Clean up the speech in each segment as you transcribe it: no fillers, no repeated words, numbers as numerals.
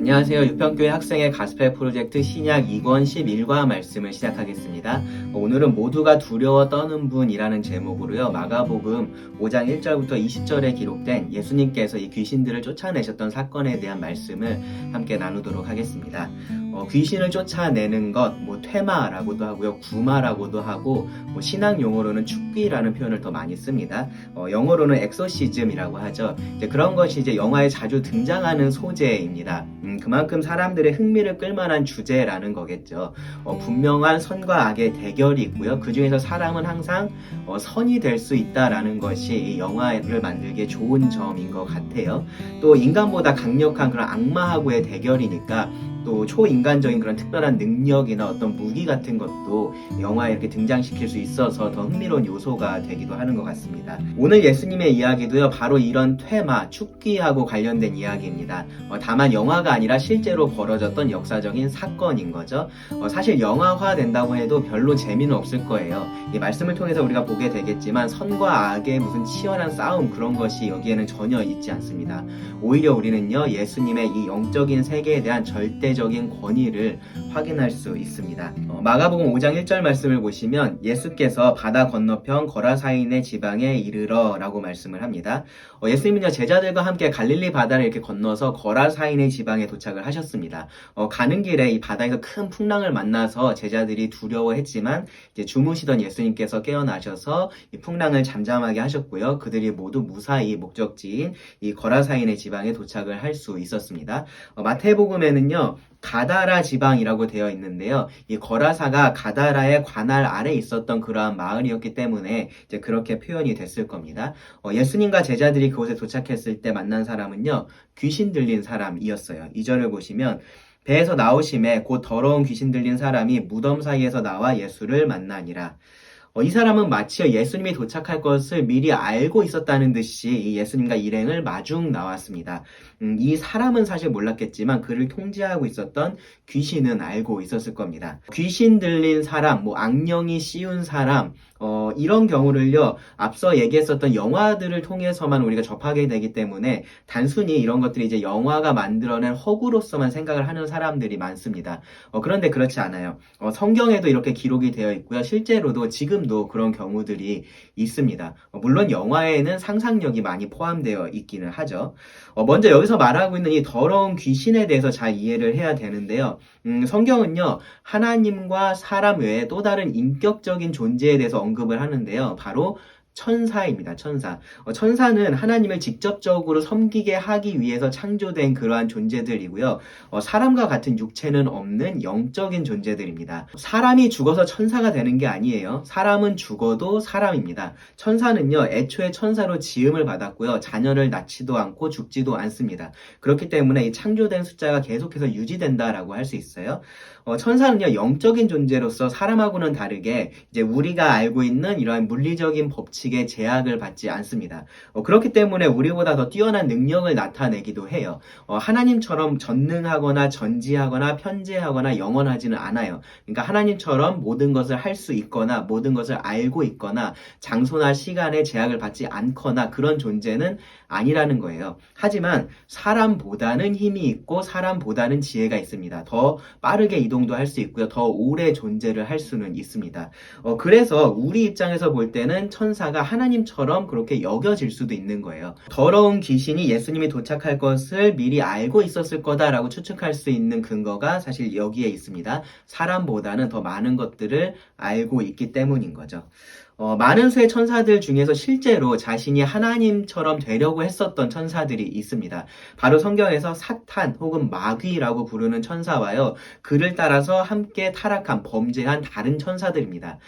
안녕하세요. 육평교회 학생의 가스펠 프로젝트 신약 2권 11과 말씀을 시작하겠습니다. 오늘은 모두가 두려워 떠는 분이라는 제목으로요. 마가복음 5장 1절부터 20절에 기록된 예수님께서 이 귀신들을 쫓아내셨던 사건에 대한 말씀을 함께 나누도록 하겠습니다. 귀신을 쫓아내는 것, 퇴마라고도 하고요, 구마라고도 하고, 신학 용어로는 축귀라는 표현을 더 많이 씁니다. 영어로는 엑소시즘이라고 하죠. 이제 그런 것이 이제 영화에 자주 등장하는 소재입니다. 그만큼 사람들의 흥미를 끌만한 주제라는 거겠죠. 분명한 선과 악의 대결이 있고요. 그 중에서 사람은 항상 선이 될 수 있다라는 것이 이 영화를 만들기에 좋은 점인 것 같아요. 또 인간보다 강력한 그런 악마하고의 대결이니까 또 초인간적인 그런 특별한 능력이나 어떤 무기 같은 것도 영화에 이렇게 등장시킬 수 있어서 더 흥미로운 요소가 되기도 하는 것 같습니다. 오늘 예수님의 이야기도요, 바로 이런 퇴마, 축귀하고 관련된 이야기입니다. 다만 영화가 아니라 실제로 벌어졌던 역사적인 사건인 거죠. 사실 영화화 된다고 해도 별로 재미는 없을 거예요. 이 말씀을 통해서 우리가 보게 되겠지만 선과 악의 무슨 치열한 싸움, 그런 것이 여기에는 전혀 있지 않습니다. 오히려 우리는요, 예수님의 이 영적인 세계에 대한 절대적인 권위를 확인할 수 있습니다. 마가복음 5장 1절 말씀을 보시면 예수께서 바다 건너편 거라사인의 지방에 이르러 라고 말씀을 합니다. 예수님은요, 제자들과 함께 갈릴리 바다를 이렇게 건너서 거라사인의 지방에 도착을 하셨습니다. 가는 길에 이 바다에서 큰 풍랑을 만나서 제자들이 두려워했지만 이제 주무시던 예수님께서 깨어나셔서 이 풍랑을 잠잠하게 하셨고요. 그들이 모두 무사히 목적지인 이 거라사인의 지방에 도착을 할 수 있었습니다. 마태복음에는요, 가다라 지방이라고 되어 있는데요. 이 거라사가 가다라의 관할 아래 있었던 그러한 마을이었기 때문에 이제 그렇게 표현이 됐을 겁니다. 예수님과 제자들이 그곳에 도착했을 때 만난 사람은요, 귀신 들린 사람이었어요. 2절을 보시면 배에서 나오심에 곧 더러운 귀신 들린 사람이 무덤 사이에서 나와 예수를 만나니라. 이 사람은 마치 예수님이 도착할 것을 미리 알고 있었다는 듯이 예수님과 일행을 마중 나왔습니다. 이 사람은 사실 몰랐겠지만 그를 통제하고 있었던 귀신은 알고 있었을 겁니다. 귀신 들린 사람, 악령이 씌운 사람, 이런 경우를요, 앞서 얘기했었던 영화들을 통해서만 우리가 접하게 되기 때문에 단순히 이런 것들이 이제 영화가 만들어낸 허구로서만 생각을 하는 사람들이 많습니다. 그런데 그렇지 않아요. 성경에도 이렇게 기록이 되어 있고요. 실제로도 지금도 그런 경우들이 있습니다. 물론 영화에는 상상력이 많이 포함되어 있기는 하죠. 먼저 여기서 말하고 있는 이 더러운 귀신에 대해서 잘 이해를 해야 되는데요. 성경은요, 하나님과 사람 외에 또 다른 인격적인 존재에 대해서 언급을 하는데요. 바로 천사입니다. 천사. 천사는 하나님을 직접적으로 섬기게 하기 위해서 창조된 그러한 존재들이고요. 사람과 같은 육체는 없는 영적인 존재들입니다. 사람이 죽어서 천사가 되는 게 아니에요. 사람은 죽어도 사람입니다. 천사는요, 애초에 천사로 지음을 받았고요. 자녀를 낳지도 않고 죽지도 않습니다. 그렇기 때문에 이 창조된 숫자가 계속해서 유지된다라고 할 수 있어요. 천사는요, 영적인 존재로서 사람하고는 다르게 이제 우리가 알고 있는 이러한 물리적인 법칙의 제약을 받지 않습니다. 그렇기 때문에 우리보다 더 뛰어난 능력을 나타내기도 해요. 하나님처럼 전능하거나 전지하거나 편재하거나 영원하지는 않아요. 그러니까 하나님처럼 모든 것을 할 수 있거나 모든 것을 알고 있거나 장소나 시간에 제약을 받지 않거나 그런 존재는 아니라는 거예요. 하지만 사람보다는 힘이 있고 사람보다는 지혜가 있습니다. 더 빠르게 이동도 할 수 있고요. 더 오래 존재를 할 수는 있습니다. 그래서 우리 입장에서 볼 때는 천사가 하나님처럼 그렇게 여겨질 수도 있는 거예요. 더러운 귀신이 예수님이 도착할 것을 미리 알고 있었을 거다라고 추측할 수 있는 근거가 사실 여기에 있습니다. 사람보다는 더 많은 것들을 알고 있기 때문인 거죠. 많은 수의 천사들 중에서 실제로 자신이 하나님처럼 되려고 했었던 천사들이 있습니다. 바로 성경에서 사탄 혹은 마귀라고 부르는 천사와요, 그를 따라서 함께 타락한, 범죄한 다른 천사들입니다.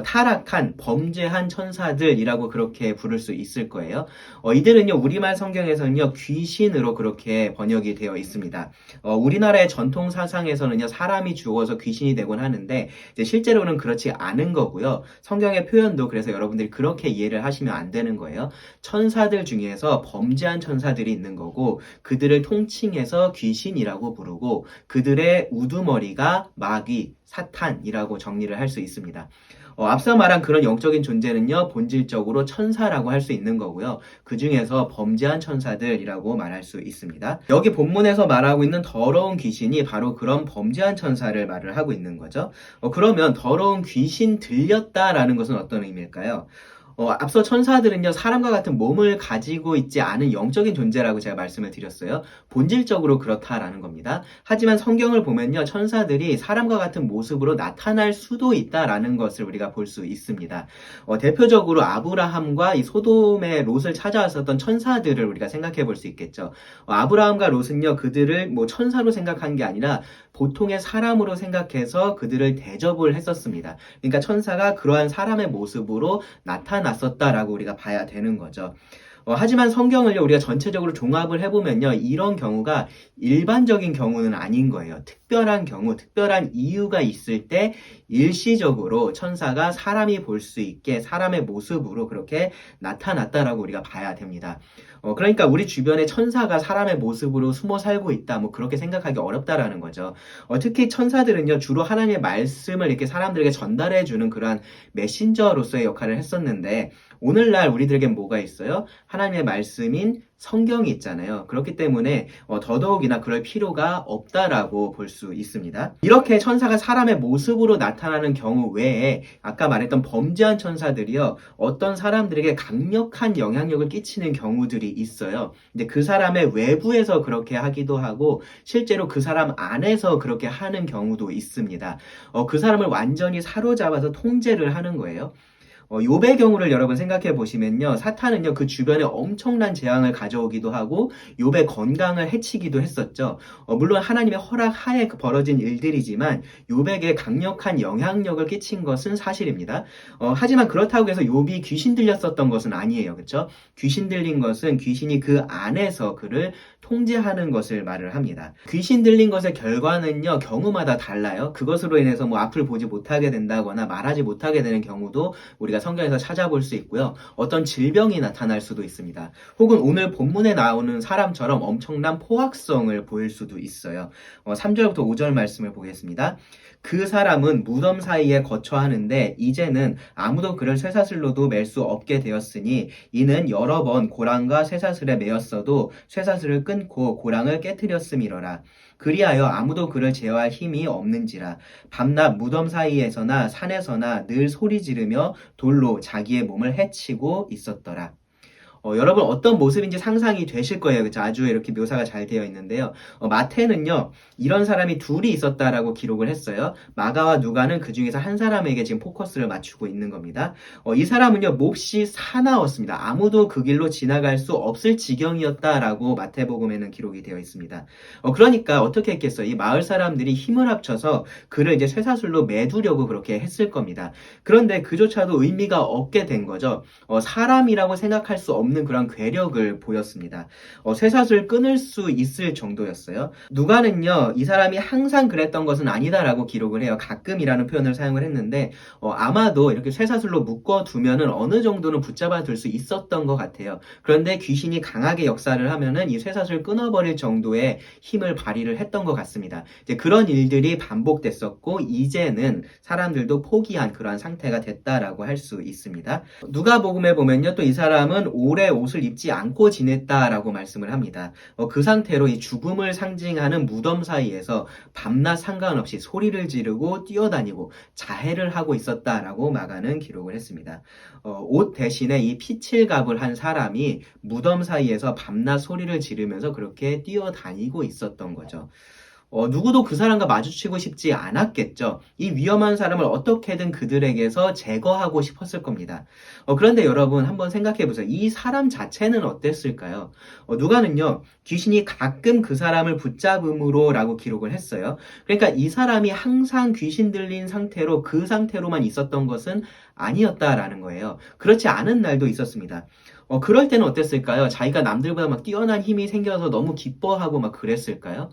타락한, 범죄한 천사들이라고 그렇게 부를 수 있을 거예요. 이들은요, 우리말 성경에서는요, 귀신으로 그렇게 번역이 되어 있습니다. 우리나라의 전통 사상에서는요, 사람이 죽어서 귀신이 되곤 하는데 이제 실제로는 그렇지 않은 거고요. 성경의 표현 그래서 여러분들이 그렇게 이해를 하시면 안 되는 거예요. 천사들 중에서 범죄한 천사들이 있는 거고 그들을 통칭해서 귀신이라고 부르고 그들의 우두머리가 마귀, 사탄이라고 정리를 할 수 있습니다. 앞서 말한 그런 영적인 존재는요, 본질적으로 천사라고 할 수 있는 거고요. 그 중에서 범죄한 천사들이라고 말할 수 있습니다. 여기 본문에서 말하고 있는 더러운 귀신이 바로 그런 범죄한 천사를 말을 하고 있는 거죠. 그러면 더러운 귀신 들렸다라는 것은 어떤 의미일까요? 앞서 천사들은요, 사람과 같은 몸을 가지고 있지 않은 영적인 존재라고 제가 말씀을 드렸어요. 본질적으로 그렇다라는 겁니다. 하지만 성경을 보면요, 천사들이 사람과 같은 모습으로 나타날 수도 있다라는 것을 우리가 볼 수 있습니다. 대표적으로 아브라함과 이 소돔의 롯을 찾아왔었던 천사들을 우리가 생각해 볼 수 있겠죠. 아브라함과 롯은요, 그들을 뭐 천사로 생각한 게 아니라 보통의 사람으로 생각해서 그들을 대접을 했었습니다. 그러니까 천사가 그러한 사람의 모습으로 나타났었다라고 우리가 봐야 되는 거죠. 하지만 성경을요, 우리가 전체적으로 종합을 해보면요, 이런 경우가 일반적인 경우는 아닌 거예요. 특별한 경우, 특별한 이유가 있을 때 일시적으로 천사가 사람이 볼 수 있게 사람의 모습으로 그렇게 나타났다라고 우리가 봐야 됩니다. 그러니까 우리 주변에 천사가 사람의 모습으로 숨어 살고 있다, 뭐 그렇게 생각하기 어렵다라는 거죠. 특히 천사들은요, 주로 하나님의 말씀을 이렇게 사람들에게 전달해주는 그러한 메신저로서의 역할을 했었는데, 오늘날 우리들에겐 뭐가 있어요? 하나님의 말씀인 성경이 있잖아요. 그렇기 때문에 더더욱이나 그럴 필요가 없다라고 볼 수 있습니다. 이렇게 천사가 사람의 모습으로 나타나는 경우 외에 아까 말했던 범죄한 천사들이요, 어떤 사람들에게 강력한 영향력을 끼치는 경우들이 있어요. 근데 그 사람의 외부에서 그렇게 하기도 하고 실제로 그 사람 안에서 그렇게 하는 경우도 있습니다. 그 사람을 완전히 사로잡아서 통제를 하는 거예요. 욥의 경우를 여러분 생각해 보시면요, 사탄은요, 그 주변에 엄청난 재앙을 가져오기도 하고 욥의 건강을 해치기도 했었죠. 물론 하나님의 허락 하에 벌어진 일들이지만 욥에게 강력한 영향력을 끼친 것은 사실입니다. 하지만 그렇다고 해서 욥이 귀신 들렸었던 것은 아니에요. 그렇죠? 귀신 들린 것은 귀신이 그 안에서 그를 통제하는 것을 말을 합니다. 귀신 들린 것의 결과는요, 경우마다 달라요. 그것으로 인해서 뭐 앞을 보지 못하게 된다거나 말하지 못하게 되는 경우도 우리가 성경에서 찾아볼 수 있고요. 어떤 질병이 나타날 수도 있습니다. 혹은 오늘 본문에 나오는 사람처럼 엄청난 포악성을 보일 수도 있어요. 3절부터 5절 말씀을 보겠습니다. 그 사람은 무덤 사이에 거처하는데 이제는 아무도 그를 쇠사슬로도 맬 수 없게 되었으니 이는 여러 번 고랑과 쇠사슬에 매였어도 쇠사슬을 끊고 고랑을 깨뜨렸음이러라. 그리하여 아무도 그를 제어할 힘이 없는지라. 밤낮 무덤 사이에서나 산에서나 늘 소리 지르며 돌로 자기의 몸을 해치고 있었더라. 여러분 어떤 모습인지 상상이 되실 거예요. 그렇죠? 아주 이렇게 묘사가 잘 되어 있는데요. 마태는요, 이런 사람이 둘이 있었다라고 기록을 했어요. 마가와 누가는 그 중에서 한 사람에게 지금 포커스를 맞추고 있는 겁니다. 이 사람은요, 몹시 사나웠습니다. 아무도 그 길로 지나갈 수 없을 지경이었다라고 마태복음에는 기록이 되어 있습니다. 그러니까 어떻게 했겠어요? 이 마을 사람들이 힘을 합쳐서 그를 이제 쇠사슬로 매두려고 그렇게 했을 겁니다. 그런데 그조차도 의미가 없게 된 거죠. 사람이라고 생각할 수 없는 그런 괴력을 보였습니다. 쇠사슬 끊을 수 있을 정도였어요. 누가는요, 이 사람이 항상 그랬던 것은 아니다라고 기록을 해요. 가끔이라는 표현을 사용을 했는데 아마도 이렇게 쇠사슬로 묶어두면은 어느 정도는 붙잡아 둘 수 있었던 것 같아요. 그런데 귀신이 강하게 역사를 하면은 이 쇠사슬 끊어버릴 정도의 힘을 발휘를 했던 것 같습니다. 이제 그런 일들이 반복됐었고 이제는 사람들도 포기한 그러한 상태가 됐다라고 할 수 있습니다. 누가복음에 보면요, 또 이 사람은 오래 옷을 입지 않고 지냈다라고 말씀을 합니다. 그 상태로 이 죽음을 상징하는 무덤 사이에서 밤낮 상관없이 소리를 지르고 뛰어다니고 자해를 하고 있었다라고 마가는 기록을 했습니다. 옷 대신에 이 피칠갑을 한 사람이 무덤 사이에서 밤낮 소리를 지르면서 그렇게 뛰어다니고 있었던 거죠. 누구도 그 사람과 마주치고 싶지 않았겠죠. 이 위험한 사람을 어떻게든 그들에게서 제거하고 싶었을 겁니다. 그런데 여러분 한번 생각해 보세요. 이 사람 자체는 어땠을까요? 누가는요, 귀신이 가끔 그 사람을 붙잡음으로 라고 기록을 했어요. 그러니까 이 사람이 항상 귀신 들린 상태로 그 상태로만 있었던 것은 아니었다라는 거예요. 그렇지 않은 날도 있었습니다. 그럴 때는 어땠을까요? 자기가 남들보다 막 뛰어난 힘이 생겨서 너무 기뻐하고 막 그랬을까요?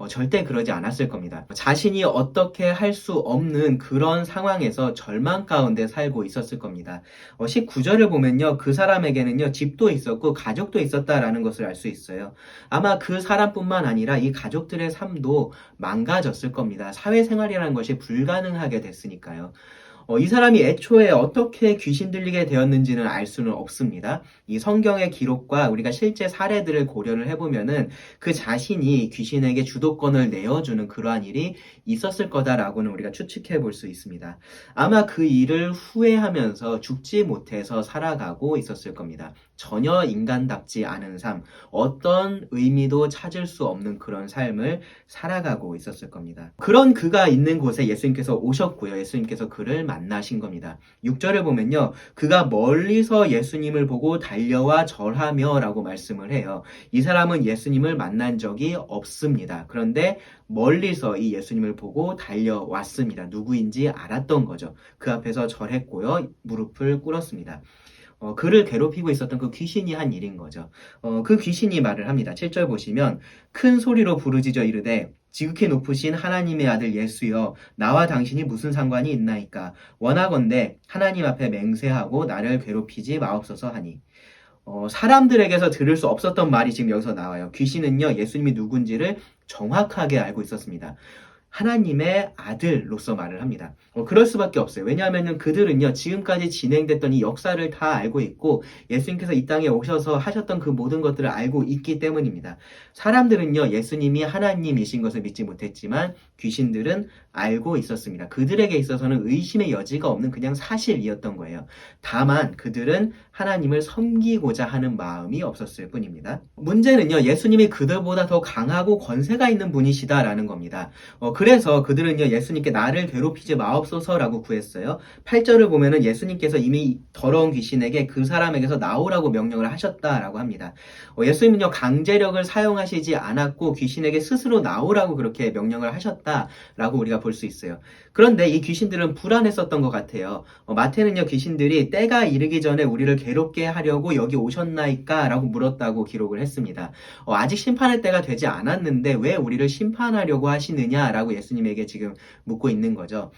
절대 그러지 않았을 겁니다. 자신이 어떻게 할 수 없는 그런 상황에서 절망 가운데 살고 있었을 겁니다. 19절을 보면요. 그 사람에게는요, 집도 있었고 가족도 있었다라는 것을 알 수 있어요. 아마 그 사람뿐만 아니라 이 가족들의 삶도 망가졌을 겁니다. 사회생활이라는 것이 불가능하게 됐으니까요. 이 사람이 애초에 어떻게 귀신 들리게 되었는지는 알 수는 없습니다. 이 성경의 기록과 우리가 실제 사례들을 고려를 해보면은 그 자신이 귀신에게 주도권을 내어주는 그러한 일이 있었을 거다라고는 우리가 추측해 볼 수 있습니다. 아마 그 일을 후회하면서 죽지 못해서 살아가고 있었을 겁니다. 전혀 인간답지 않은 삶, 어떤 의미도 찾을 수 없는 그런 삶을 살아가고 있었을 겁니다. 그런 그가 있는 곳에 예수님께서 오셨고요. 예수님께서 그를 만나신 겁니다. 6절을 보면요. 그가 멀리서 예수님을 보고 달려와 절하며 라고 말씀을 해요. 이 사람은 예수님을 만난 적이 없습니다. 그런데 멀리서 이 예수님을 보고 달려왔습니다. 누구인지 알았던 거죠. 그 앞에서 절했고요. 무릎을 꿇었습니다. 그를 괴롭히고 있었던 그 귀신이 한 일인 거죠. 그 귀신이 말을 합니다. 7절 보시면 큰 소리로 부르짖어 이르되 지극히 높으신 하나님의 아들 예수여 나와 당신이 무슨 상관이 있나이까 원하건대 하나님 앞에 맹세하고 나를 괴롭히지 마옵소서 하니 사람들에게서 들을 수 없었던 말이 지금 여기서 나와요. 귀신은요 예수님이 누군지를 정확하게 알고 있었습니다. 하나님의 아들로서 말을 합니다. 그럴 수밖에 없어요. 왜냐하면 그들은요, 지금까지 진행됐던 이 역사를 다 알고 있고, 예수님께서 이 땅에 오셔서 하셨던 그 모든 것들을 알고 있기 때문입니다. 사람들은요, 예수님이 하나님이신 것을 믿지 못했지만, 귀신들은 알고 있었습니다. 그들에게 있어서는 의심의 여지가 없는 그냥 사실이었던 거예요. 다만, 그들은 하나님을 섬기고자 하는 마음이 없었을 뿐입니다. 문제는요, 예수님이 그들보다 더 강하고 권세가 있는 분이시다라는 겁니다. 그래서 그들은요, 예수님께 나를 괴롭히지 마옵소서라고 구했어요. 8절을 보면은 예수님께서 이미 더러운 귀신에게 그 사람에게서 나오라고 명령을 하셨다라고 합니다. 예수님은요, 강제력을 사용하시지 않았고 귀신에게 스스로 나오라고 그렇게 명령을 하셨다라고 우리가 볼 수 있어요. 그런데 이 귀신들은 불안했었던 것 같아요. 마태는요, 귀신들이 때가 이르기 전에 우리를 괴롭게 하려고 여기 오셨나이까? 라고 물었다고 기록을 했습니다. 아직 심판의 때가 되지 않았는데 왜 우리를 심판하려고 하시느냐라고 예수님에게 지금 묻고 있는 거죠.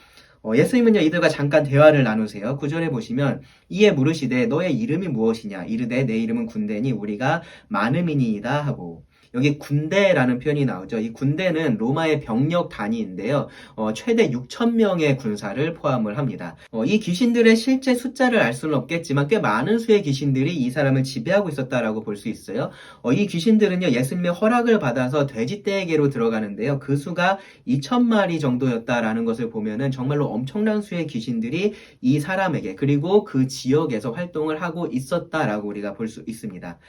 예수님은요, 이들과 잠깐 대화를 나누세요. 9절에 보시면 이에 물으시되 너의 이름이 무엇이냐? 이르되 내 이름은 군대니 우리가 많음이니이다 하고 여기 군대라는 표현이 나오죠. 이 군대는 로마의 병력 단위인데요. 최대 6,000명의 군사를 포함을 합니다. 이 귀신들의 실제 숫자를 알 수는 없겠지만 꽤 많은 수의 귀신들이 이 사람을 지배하고 있었다라고 볼 수 있어요. 이 귀신들은요, 예수님의 허락을 받아서 돼지떼에게로 들어가는데요. 그 수가 2,000마리 정도였다라는 것을 보면은 정말로 엄청난 수의 귀신들이 이 사람에게 그리고 그 지역에서 활동을 하고 있었다라고 우리가 볼 수 있습니다.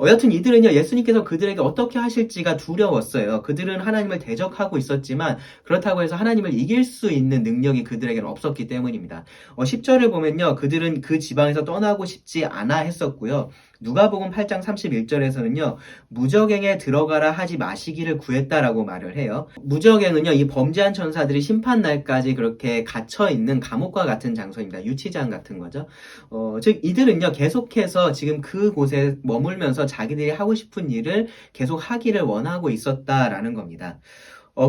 여튼 이들은요, 예수님께서 그들에게 어떻게 하실지가 두려웠어요. 그들은 하나님을 대적하고 있었지만 그렇다고 해서 하나님을 이길 수 있는 능력이 그들에게는 없었기 때문입니다. 10절을 보면요, 그들은 그 지방에서 떠나고 싶지 않아 했었고요. 누가복음 8장 31절에서는요, 무저갱에 들어가라 하지 마시기를 구했다라고 말을 해요. 무저갱은요, 이 범죄한 천사들이 심판날까지 그렇게 갇혀있는 감옥과 같은 장소입니다. 유치장 같은 거죠. 즉 이들은요, 계속해서 지금 그곳에 머물면서 자기들이 하고 싶은 일을 계속 하기를 원하고 있었다라는 겁니다.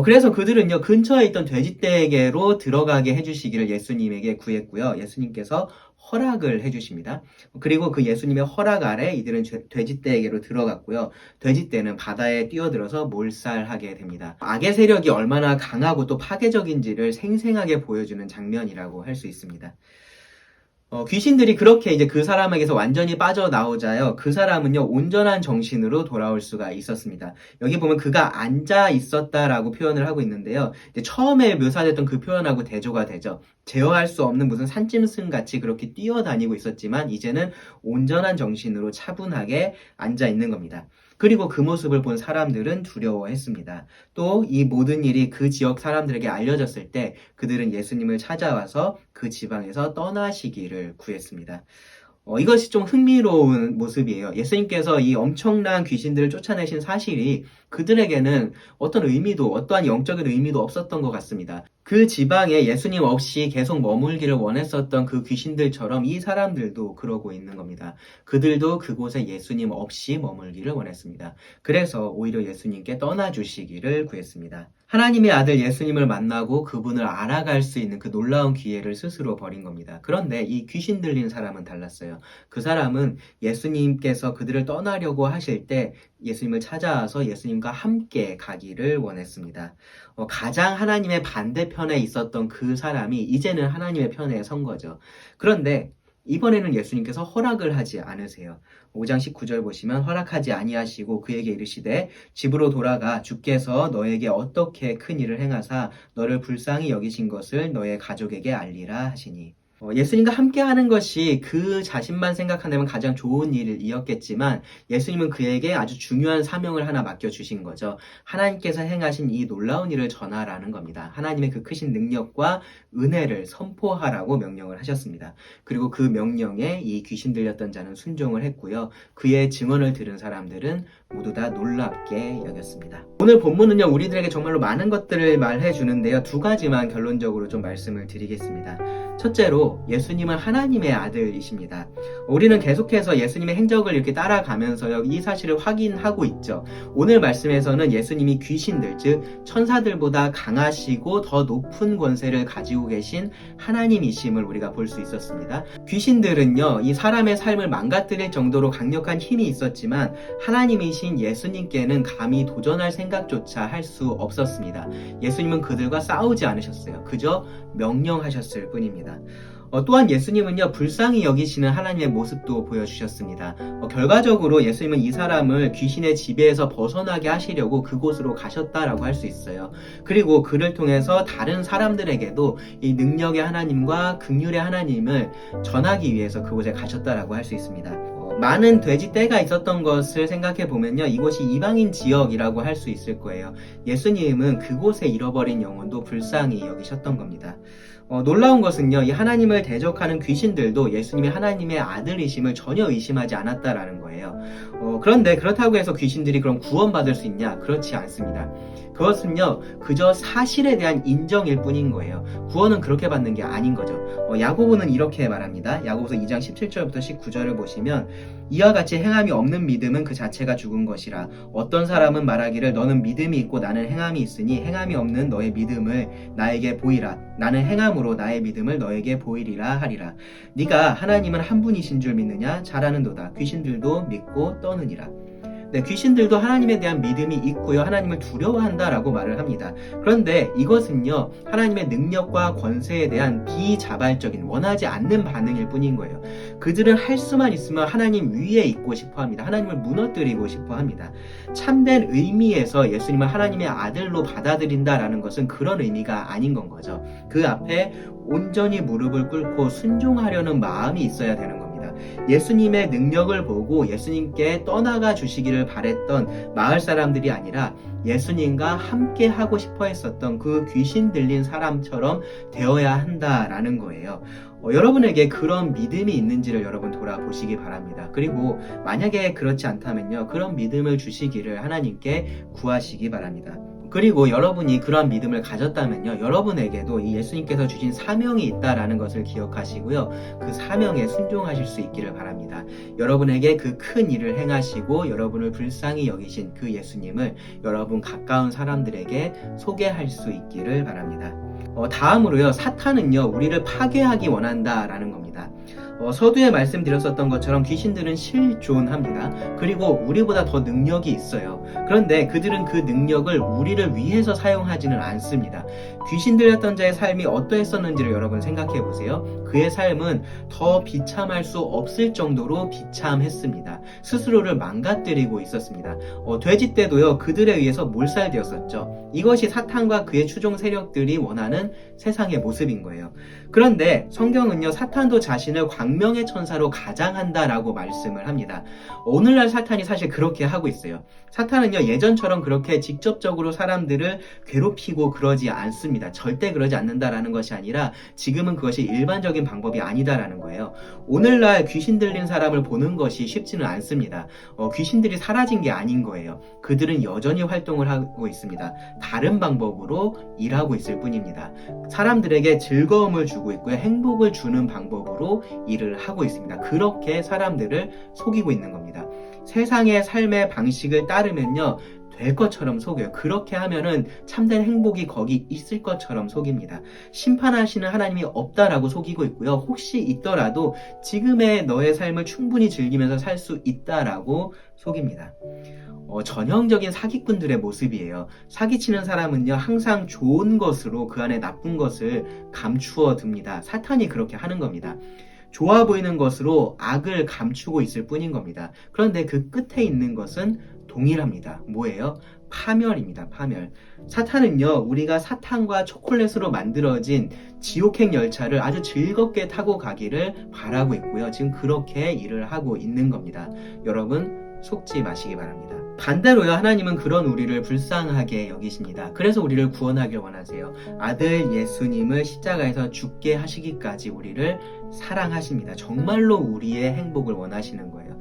그래서 그들은요, 근처에 있던 돼지떼에게로 들어가게 해주시기를 예수님에게 구했고요. 예수님께서 허락을 해주십니다. 그리고 그 예수님의 허락 아래 이들은 돼지떼에게로 들어갔고요. 돼지떼는 바다에 뛰어들어서 몰살하게 됩니다. 악의 세력이 얼마나 강하고 또 파괴적인지를 생생하게 보여주는 장면이라고 할 수 있습니다. 귀신들이 그렇게 이제 그 사람에게서 완전히 빠져나오자요. 그 사람은요, 온전한 정신으로 돌아올 수가 있었습니다. 여기 보면 그가 앉아 있었다라고 표현을 하고 있는데요. 이제 처음에 묘사됐던 그 표현하고 대조가 되죠. 제어할 수 없는 무슨 산짐승 같이 그렇게 뛰어다니고 있었지만 이제는 온전한 정신으로 차분하게 앉아 있는 겁니다. 그리고 그 모습을 본 사람들은 두려워했습니다. 또 이 모든 일이 그 지역 사람들에게 알려졌을 때 그들은 예수님을 찾아와서 그 지방에서 떠나시기를 구했습니다. 이것이 좀 흥미로운 모습이에요. 예수님께서 이 엄청난 귀신들을 쫓아내신 사실이 그들에게는 어떤 의미도, 어떠한 영적인 의미도 없었던 것 같습니다. 그 지방에 예수님 없이 계속 머물기를 원했었던 그 귀신들처럼 이 사람들도 그러고 있는 겁니다. 그들도 그곳에 예수님 없이 머물기를 원했습니다. 그래서 오히려 예수님께 떠나주시기를 구했습니다. 하나님의 아들 예수님을 만나고 그분을 알아갈 수 있는 그 놀라운 기회를 스스로 버린 겁니다. 그런데 이 귀신 들린 사람은 달랐어요. 그 사람은 예수님께서 그들을 떠나려고 하실 때 예수님을 찾아와서 예수님과 함께 가기를 원했습니다. 가장 하나님의 반대편에 있었던 그 사람이 이제는 하나님의 편에 선 거죠. 그런데 이번에는 예수님께서 허락을 하지 않으세요. 5장 19절 보시면 허락하지 아니하시고 그에게 이르시되 집으로 돌아가 주께서 너에게 어떻게 큰 일을 행하사 너를 불쌍히 여기신 것을 너의 가족에게 알리라 하시니. 예수님과 함께 하는 것이 그 자신만 생각한다면 가장 좋은 일이었겠지만 예수님은 그에게 아주 중요한 사명을 하나 맡겨주신 거죠. 하나님께서 행하신 이 놀라운 일을 전하라는 겁니다. 하나님의 그 크신 능력과 은혜를 선포하라고 명령을 하셨습니다. 그리고 그 명령에 이 귀신 들렸던 자는 순종을 했고요. 그의 증언을 들은 사람들은 모두 다 놀랍게 여겼습니다. 오늘 본문은요, 우리들에게 정말로 많은 것들을 말해 주는데요. 두 가지만 결론적으로 좀 말씀을 드리겠습니다. 첫째로 예수님은 하나님의 아들이십니다. 우리는 계속해서 예수님의 행적을 이렇게 따라가면서요, 이 사실을 확인하고 있죠. 오늘 말씀에서는 예수님이 귀신들, 즉 천사들보다 강하시고 더 높은 권세를 가지고 계신 하나님이심을 우리가 볼 수 있었습니다. 귀신들은요, 이 사람의 삶을 망가뜨릴 정도로 강력한 힘이 있었지만 하나님이신 예수님께는 감히 도전할 생각조차 할 수 없었습니다. 예수님은 그들과 싸우지 않으셨어요. 그저 명령하셨을 뿐입니다. 또한 예수님은요, 불쌍히 여기시는 하나님의 모습도 보여주셨습니다. 결과적으로 예수님은 이 사람을 귀신의 지배에서 벗어나게 하시려고 그곳으로 가셨다라고 할 수 있어요. 그리고 그를 통해서 다른 사람들에게도 이 능력의 하나님과 긍휼의 하나님을 전하기 위해서 그곳에 가셨다라고 할 수 있습니다. 많은 돼지 떼가 있었던 것을 생각해 보면요, 이곳이 이방인 지역이라고 할 수 있을 거예요. 예수님은 그곳에 잃어버린 영혼도 불쌍히 여기셨던 겁니다. 놀라운 것은요, 이 하나님을 대적하는 귀신들도 예수님이 하나님의 아들이심을 전혀 의심하지 않았다라는 거예요. 그런데 그렇다고 해서 귀신들이 그럼 구원받을 수 있냐? 그렇지 않습니다. 그것은요, 그저 사실에 대한 인정일 뿐인 거예요. 구원은 그렇게 받는 게 아닌 거죠. 야고보는 이렇게 말합니다. 야고보서 2장 17절부터 19절을 보시면 이와 같이 행함이 없는 믿음은 그 자체가 죽은 것이라. 어떤 사람은 말하기를 너는 믿음이 있고 나는 행함이 있으니 행함이 없는 너의 믿음을 나에게 보이라. 나는 행함으로 나의 믿음을 너에게 보이리라 하리라. 네가 하나님은 한 분이신 줄 믿느냐? 잘하는도다. 귀신들도 믿고 떠느니라. 네, 귀신들도 하나님에 대한 믿음이 있고요, 하나님을 두려워한다라고 말을 합니다. 그런데 이것은요, 하나님의 능력과 권세에 대한 비자발적인, 원하지 않는 반응일 뿐인 거예요. 그들은 할 수만 있으면 하나님 위에 있고 싶어 합니다. 하나님을 무너뜨리고 싶어 합니다. 참된 의미에서 예수님을 하나님의 아들로 받아들인다라는 것은 그런 의미가 아닌 건 거죠. 그 앞에 온전히 무릎을 꿇고 순종하려는 마음이 있어야 되는 겁니다. 예수님의 능력을 보고 예수님께 떠나가 주시기를 바랬던 마을 사람들이 아니라 예수님과 함께 하고 싶어 했었던 그 귀신 들린 사람처럼 되어야 한다라는 거예요. 여러분에게 그런 믿음이 있는지를 여러분 돌아보시기 바랍니다. 그리고 만약에 그렇지 않다면요, 그런 믿음을 주시기를 하나님께 구하시기 바랍니다. 그리고 여러분이 그러한 믿음을 가졌다면요, 여러분에게도 이 예수님께서 주신 사명이 있다라는 것을 기억하시고요, 그 사명에 순종하실 수 있기를 바랍니다. 여러분에게 그 큰 일을 행하시고 여러분을 불쌍히 여기신 그 예수님을 여러분 가까운 사람들에게 소개할 수 있기를 바랍니다. 다음으로요, 사탄은요, 우리를 파괴하기 원한다라는 겁니다. 서두에 말씀드렸었던 것처럼 귀신들은 실존합니다. 그리고 우리보다 더 능력이 있어요. 그런데 그들은 그 능력을 우리를 위해서 사용하지는 않습니다. 귀신 들렸던 자의 삶이 어떠했었는지를 여러분 생각해 보세요. 그의 삶은 더 비참할 수 없을 정도로 비참했습니다. 스스로를 망가뜨리고 있었습니다. 돼지 떼도요, 그들에 의해서 몰살되었었죠. 이것이 사탄과 그의 추종 세력들이 원하는 세상의 모습인 거예요. 그런데 성경은요, 사탄도 자신을 정명의 천사로 가장한다라고 말씀을 합니다. 오늘날 사탄이 사실 그렇게 하고 있어요. 사탄은요, 예전처럼 그렇게 직접적으로 사람들을 괴롭히고 그러지 않습니다. 절대 그러지 않는다라는 것이 아니라 지금은 그것이 일반적인 방법이 아니다라는 거예요. 오늘날 귀신 들린 사람을 보는 것이 쉽지는 않습니다. 귀신들이 사라진 게 아닌 거예요. 그들은 여전히 활동을 하고 있습니다. 다른 방법으로 일하고 있을 뿐입니다. 사람들에게 즐거움을 주고 있고요. 행복을 주는 방법으로 일을 하고 있습니다. 그렇게 사람들을 속이고 있는 겁니다. 세상의 삶의 방식을 따르면요, 될 것처럼 속여요. 그렇게 하면은 참된 행복이 거기 있을 것처럼 속입니다. 심판하시는 하나님이 없다라고 속이고 있고요. 혹시 있더라도 지금의 너의 삶을 충분히 즐기면서 살 수 있다라고 속입니다. 전형적인 사기꾼들의 모습이에요. 사기치는 사람은요, 항상 좋은 것으로 그 안에 나쁜 것을 감추어 둡니다. 사탄이 그렇게 하는 겁니다. 좋아 보이는 것으로 악을 감추고 있을 뿐인 겁니다. 그런데 그 끝에 있는 것은 동일합니다. 뭐예요? 파멸입니다. 파멸. 사탄은요, 우리가 사탕과 초콜릿으로 만들어진 지옥행 열차를 아주 즐겁게 타고 가기를 바라고 있고요. 지금 그렇게 일을 하고 있는 겁니다. 여러분, 속지 마시기 바랍니다. 반대로요, 하나님은 그런 우리를 불쌍하게 여기십니다. 그래서 우리를 구원하길 원하세요. 아들 예수님을 십자가에서 죽게 하시기까지 우리를 사랑하십니다. 정말로 우리의 행복을 원하시는 거예요.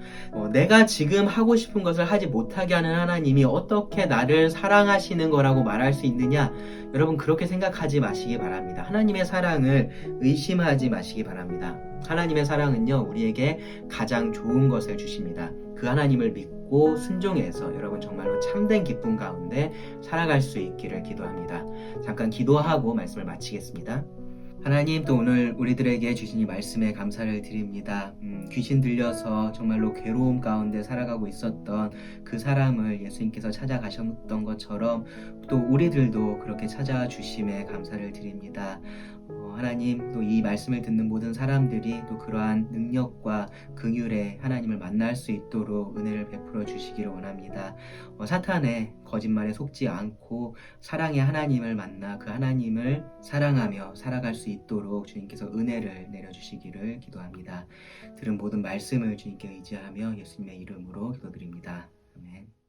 내가 지금 하고 싶은 것을 하지 못하게 하는 하나님이 어떻게 나를 사랑하시는 거라고 말할 수 있느냐? 여러분, 그렇게 생각하지 마시기 바랍니다. 하나님의 사랑을 의심하지 마시기 바랍니다. 하나님의 사랑은요, 우리에게 가장 좋은 것을 주십니다. 그 하나님을 믿고 순종해서 여러분 정말로 참된 기쁨 가운데 살아갈 수 있기를 기도합니다. 잠깐 기도하고 말씀을 마치겠습니다. 하나님, 또 오늘 우리들에게 주신 이 말씀에 감사를 드립니다. 귀신 들려서 정말로 괴로움 가운데 살아가고 있었던 그 사람을 예수님께서 찾아가셨던 것처럼 또 우리들도 그렇게 찾아주심에 감사를 드립니다. 하나님, 또 이 말씀을 듣는 모든 사람들이 또 그러한 능력과 긍휼에 하나님을 만날 수 있도록 은혜를 베풀어 주시기를 원합니다. 사탄의 거짓말에 속지 않고 사랑의 하나님을 만나 그 하나님을 사랑하며 살아갈 수 있도록 주님께서 은혜를 내려주시기를 기도합니다. 들은 모든 말씀을 주님께 의지하며 예수님의 이름으로 기도드립니다. 아멘.